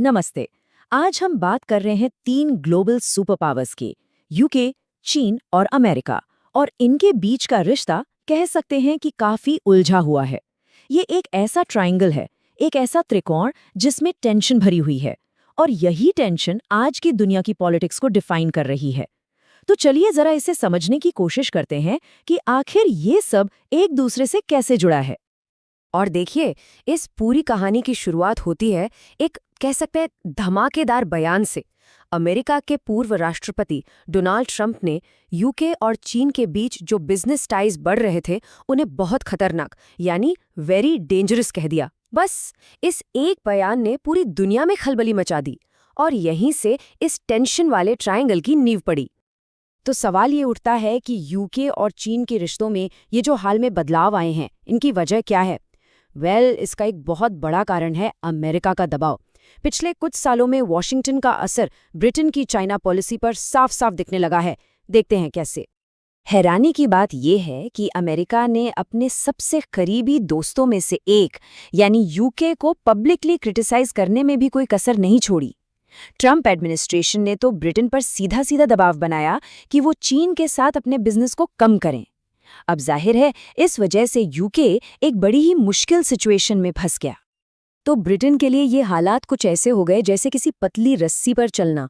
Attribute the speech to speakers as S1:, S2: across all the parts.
S1: नमस्ते। आज हम बात कर रहे हैं तीन ग्लोबल सुपर पावर्स की, यूके, चीन और अमेरिका। और इनके बीच का रिश्ता कह सकते हैं कि काफी उलझा हुआ है। ये एक ऐसा ट्रायंगल है, एक ऐसा त्रिकोण जिसमें टेंशन भरी हुई है। और यही टेंशन आज की दुनिया की पॉलिटिक्स को डिफाइन कर रही है। तो चलिए जरा इसे समझने की कोशिश करते हैं कि आखिर ये सब एक दूसरे से कैसे जुड़ा है।
S2: और देखिए, इस पूरी कहानी की शुरुआत होती है एक कह सकते हैं धमाकेदार बयान से। अमेरिका के पूर्व राष्ट्रपति डोनाल्ड ट्रंप ने यूके और चीन के बीच जो बिजनेस टाइज बढ़ रहे थे उन्हें बहुत खतरनाक यानी वेरी डेंजरस कह दिया। बस इस एक बयान ने पूरी दुनिया में खलबली मचा दी और यहीं से इस टेंशन वाले ट्रायंगल की नींव पड़ी। तो सवाल ये उठता है कि यूके और चीन के रिश्तों में ये जो हाल में बदलाव आए हैं, इनकी वजह क्या है? इसका एक बहुत बड़ा कारण है अमेरिका का दबाव। पिछले कुछ सालों में वॉशिंगटन का असर ब्रिटेन की चाइना पॉलिसी पर साफ साफ दिखने लगा है। देखते हैं कैसे। हैरानी की बात यह है कि अमेरिका ने अपने सबसे करीबी दोस्तों में से एक यानी यूके को पब्लिकली क्रिटिसाइज करने में भी कोई कसर नहीं छोड़ी। ट्रंप एडमिनिस्ट्रेशन ने तो ब्रिटेन पर सीधा सीधा दबाव बनाया कि वो चीन के साथ अपने बिजनेस को कम करें। अब जाहिर है इस वजह से यूके एक बड़ी ही मुश्किल सिचुएशन में फंस गया। तो ब्रिटेन के लिए ये हालात कुछ ऐसे हो गए जैसे किसी पतली रस्सी पर चलना।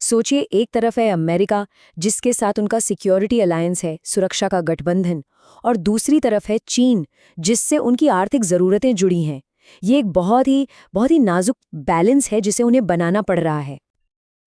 S2: सोचिए, एक तरफ है अमेरिका जिसके साथ उनका सिक्योरिटी अलायंस है, सुरक्षा का गठबंधन, और दूसरी तरफ है चीन जिससे उनकी आर्थिक ज़रूरतें जुड़ी हैं। ये एक बहुत ही नाजुक बैलेंस है जिसे उन्हें बनाना पड़ रहा है।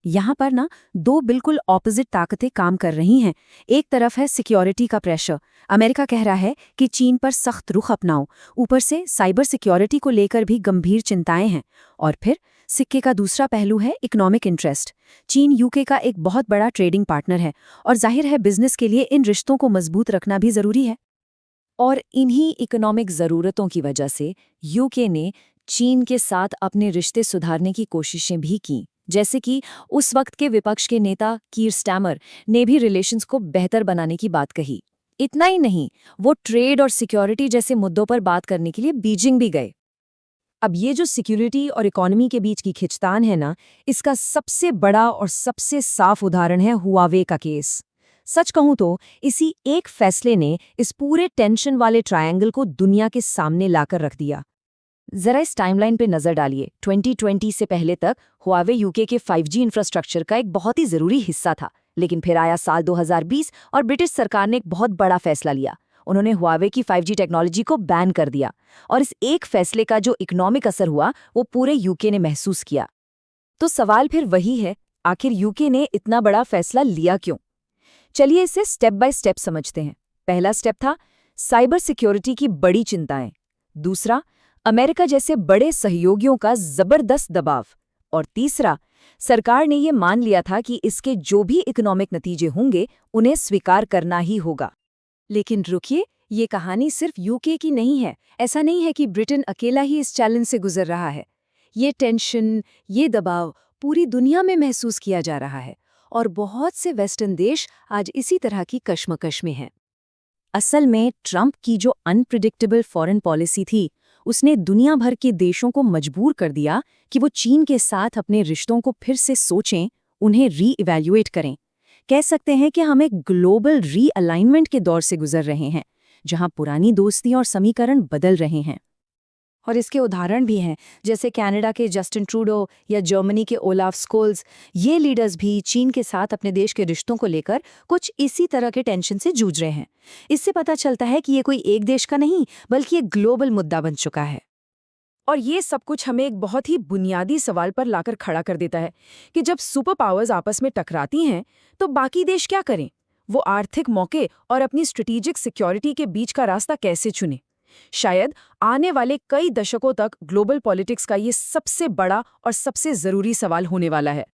S2: यहाँ पर ना दो बिल्कुल ऑपोजिट ताकतें काम कर रही हैं। एक तरफ है सिक्योरिटी का प्रेशर। अमेरिका कह रहा है कि चीन पर सख्त रुख अपनाओ। ऊपर से साइबर सिक्योरिटी को लेकर भी गंभीर चिंताएं हैं। और फिर सिक्के का दूसरा पहलू है इकोनॉमिक इंटरेस्ट। चीन यूके का एक बहुत बड़ा ट्रेडिंग पार्टनर है और जाहिर है बिजनेस के लिए इन रिश्तों को मजबूत रखना भी जरूरी है। और इन्हीं इकोनॉमिक ज़रूरतों की वजह से यूके ने चीन के साथ अपने रिश्ते सुधारने की कोशिशें भी की। जैसे कि उस वक्त के विपक्ष के नेता कीर स्टामर ने भी रिलेशंस को बेहतर बनाने की बात कही। इतना ही नहीं, वो ट्रेड और सिक्योरिटी जैसे मुद्दों पर बात करने के लिए बीजिंग भी गए। अब ये जो सिक्योरिटी और इकोनॉमी के बीच की खिंचतान है ना, इसका सबसे बड़ा और सबसे साफ उदाहरण है हुआवे का केस। सच कहूं तो इसी एक फैसले ने इस पूरे टेंशन वाले ट्रायंगल को दुनिया के सामने लाकर रख दिया। जरा इस टाइमलाइन पे नजर डालिए। 2020 से पहले तक हुआवे यूके के 5G इंफ्रास्ट्रक्चर का एक बहुत ही जरूरी हिस्सा था, लेकिन फिर आया साल 2020 और ब्रिटिश सरकार ने एक बहुत बड़ा फैसला लिया। उन्होंने हुआवे की 5G टेक्नोलॉजी को बैन कर दिया और इस एक फैसले का जो इकोनॉमिक असर हुआ वो पूरे यूके ने महसूस किया। तो सवाल फिर वही है, आखिर यूके ने इतना बड़ा फैसला लिया क्यों? चलिए इसे स्टेप बाय स्टेप समझते हैं। पहला स्टेप था साइबर सिक्योरिटी की बड़ी चिंताएं। दूसरा, अमेरिका जैसे बड़े सहयोगियों का जबरदस्त दबाव। और तीसरा, सरकार ने ये मान लिया था कि इसके जो भी इकोनॉमिक नतीजे होंगे उन्हें स्वीकार करना ही होगा। लेकिन रुकिए, ये कहानी सिर्फ यूके की नहीं है। ऐसा नहीं है कि ब्रिटेन अकेला ही इस चैलेंज से गुजर रहा है। ये टेंशन, ये दबाव पूरी दुनिया में महसूस किया जा रहा है और बहुत से वेस्टर्न देश आज इसी तरह की कश्मकश में हैं। असल में ट्रंप की जो अनप्रिडिक्टेबल फॉरेन पॉलिसी थी उसने दुनिया भर के देशों को मजबूर कर दिया कि वो चीन के साथ अपने रिश्तों को फिर से सोचें, उन्हें री-इवैल्यूएट करें। कह सकते हैं कि हम एक ग्लोबल री-अलाइनमेंट के दौर से गुजर रहे हैं, जहां पुरानी दोस्ती और समीकरण बदल रहे हैं। और इसके उदाहरण भी हैं, जैसे कनाडा के जस्टिन ट्रूडो या जर्मनी के ओलाफ स्कोल्स। ये लीडर्स भी चीन के साथ अपने देश के रिश्तों को लेकर कुछ इसी तरह के टेंशन से जूझ रहे हैं। इससे पता चलता है कि ये कोई एक देश का नहीं बल्कि एक ग्लोबल मुद्दा बन चुका है। और ये सब कुछ हमें एक बहुत ही बुनियादी सवाल पर लाकर खड़ा कर देता है कि जब सुपर पावर्स आपस में टकराती हैं तो बाकी देश क्या करें? वो आर्थिक मौके और अपनी स्ट्रेटेजिक सिक्योरिटी के बीच का रास्ता कैसे चुनें? शायद आने वाले कई दशकों तक ग्लोबल पॉलिटिक्स का ये सबसे बड़ा और सबसे जरूरी सवाल होने वाला है।